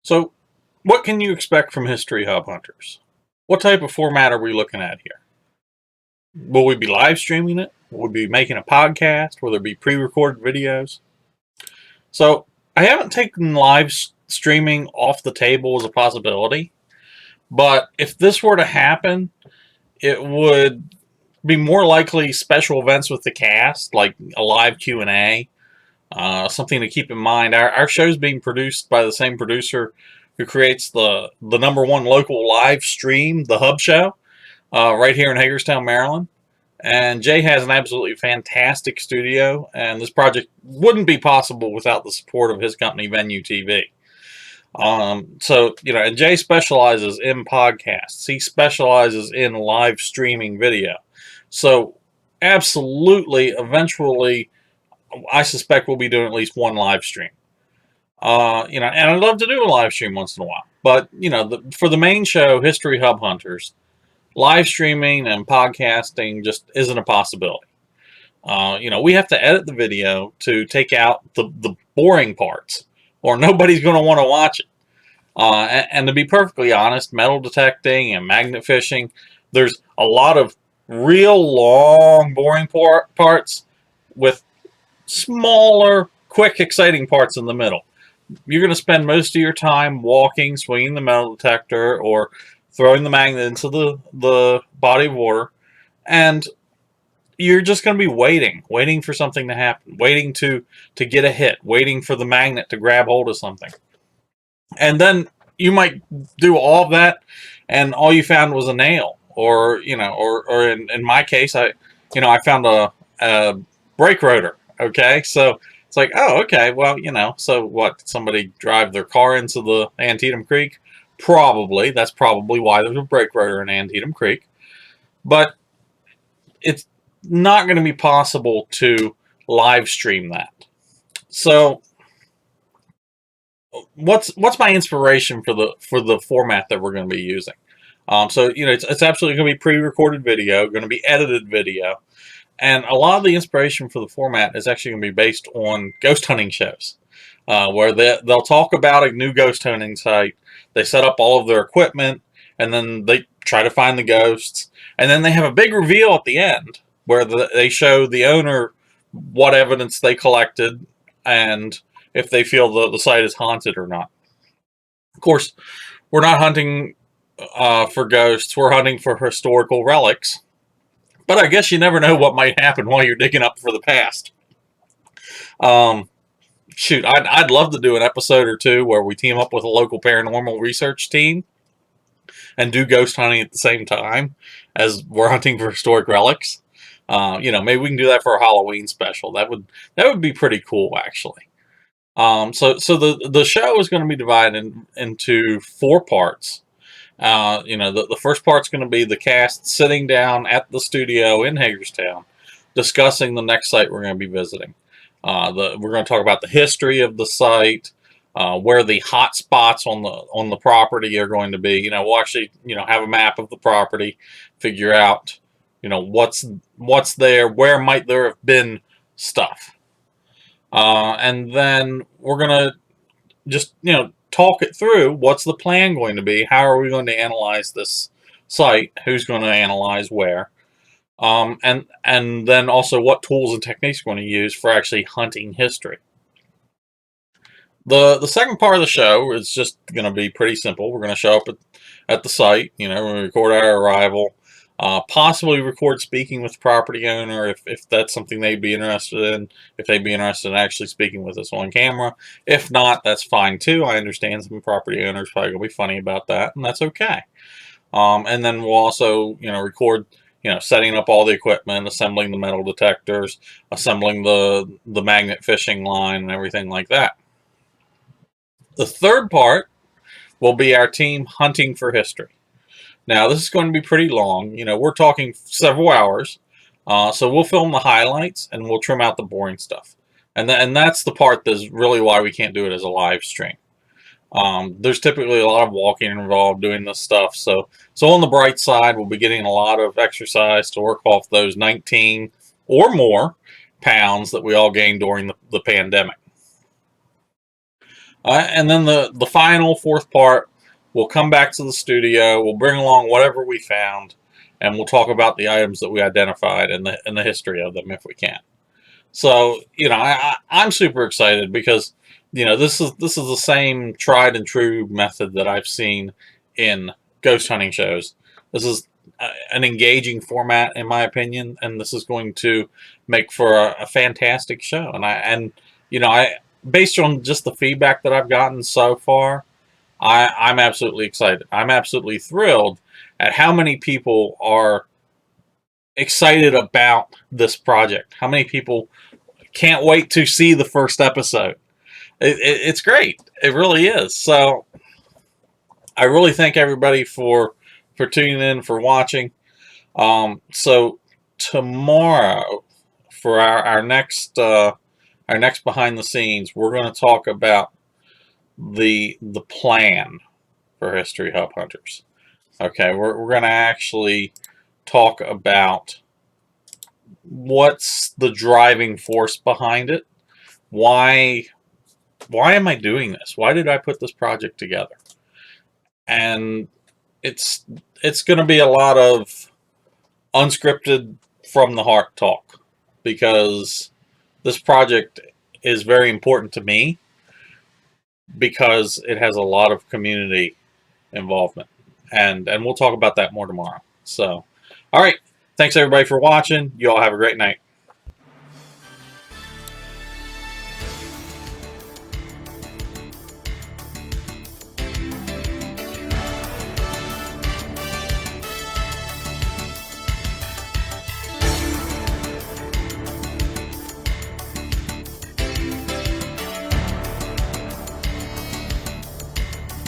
So, what can you expect from History Hub Hunters? What type of format are we looking at here? Will we be live streaming it? Will we be making a podcast? Will there be pre-recorded videos? So, I haven't taken live streaming off the table as a possibility, but if this were to happen, it would be more likely special events with the cast, like a live Q&A. Something to keep in mind, our show's being produced by the same producer who creates the #1 local live stream, the Hub Show, right here in Hagerstown, Maryland. And Jay has an absolutely fantastic studio, and this project wouldn't be possible without the support of his company, VenueTV. And Jay specializes in podcasts. He specializes in live streaming video. So, absolutely, eventually, I suspect we'll be doing at least one live stream. And I'd love to do a live stream once in a while. But, for the main show, History Hub Hunters, live streaming and podcasting just isn't a possibility. We have to edit the video to take out the boring parts, or nobody's going to want to watch it. And to be perfectly honest, metal detecting and magnet fishing, there's a lot of real long, boring parts with smaller, quick, exciting parts in the middle. You're going to spend most of your time walking, swinging the metal detector, or throwing the magnet into the body of water, and you're just going to be waiting for something to happen, waiting to get a hit, waiting for the magnet to grab hold of something. And then you might do all of that, and all you found was a nail, or in my case, I found a brake rotor. Okay, so it's like, oh, okay, well, so what? Did somebody drive their car into the Antietam Creek? Probably. That's probably why there's a brake rotor in Antietam Creek. But it's not going to be possible to live stream that. So, what's my inspiration for the format that we're going to be using? It's absolutely going to be pre-recorded video, going to be edited video. And a lot of the inspiration for the format is actually going to be based on ghost hunting shows, where they'll talk about a new ghost hunting site. They set up all of their equipment, and then they try to find the ghosts. And then they have a big reveal at the end, where they show the owner what evidence they collected, and if they feel the site is haunted or not. Of course, we're not hunting for ghosts. We're hunting for historical relics. But I guess you never know what might happen while you're digging up for the past. I'd love to do an episode or two where we team up with a local paranormal research team and do ghost hunting at the same time as we're hunting for historic relics. Maybe we can do that for a Halloween special. That would be pretty cool, actually. So the show is going to be divided into 4 parts. The first part's going to be the cast sitting down at the studio in Hagerstown, discussing the next site we're going to be visiting. We're going to talk about the history of the site, where the hot spots on the property are going to be. We'll actually have a map of the property, figure out what's there, where might there have been stuff, and then we're going to just talk it through. What's the plan going to be? How are we going to analyze this site? Who's going to analyze where? And then also what tools and techniques we're going to use for actually hunting history. The second part of the show is just going to be pretty simple. We're going to show up at the site. We're going to record our arrival. Possibly record speaking with the property owner if that's something they'd be interested in, if they'd be interested in actually speaking with us on camera. If not, that's fine too. I understand some property owners probably going to be funny about that, and that's okay. And then we'll also, record, setting up all the equipment, assembling the metal detectors, assembling the magnet fishing line, and everything like that. The third part will be our team hunting for history. Now, this is going to be pretty long. We're talking several hours. So we'll film the highlights, and we'll trim out the boring stuff. And that's the part that's really why we can't do it as a live stream. There's typically a lot of walking involved doing this stuff. So on the bright side, we'll be getting a lot of exercise to work off those 19 or more pounds that we all gained during the pandemic. And then the final fourth part, we'll come back to the studio. We'll bring along whatever we found, and we'll talk about the items that we identified and the history of them if we can. So I'm super excited because this is the same tried and true method that I've seen in ghost hunting shows. This is an engaging format, in my opinion, and this is going to make for a fantastic show. And I based on just the feedback that I've gotten so far, I'm absolutely excited. I'm absolutely thrilled at how many people are excited about this project. How many people can't wait to see the first episode. It's great. It really is. So I really thank everybody for tuning in, for watching. So tomorrow for our next behind the scenes, we're going to talk about the plan for History Hub Hunters. Okay, we're going to actually talk about what's the driving force behind it. Why am I doing this? Why did I put this project together? And it's going to be a lot of unscripted from the heart talk because this project is very important to me because it has a lot of community involvement, and we'll talk about that more tomorrow. So, all right, thanks everybody for watching. You all have a great night.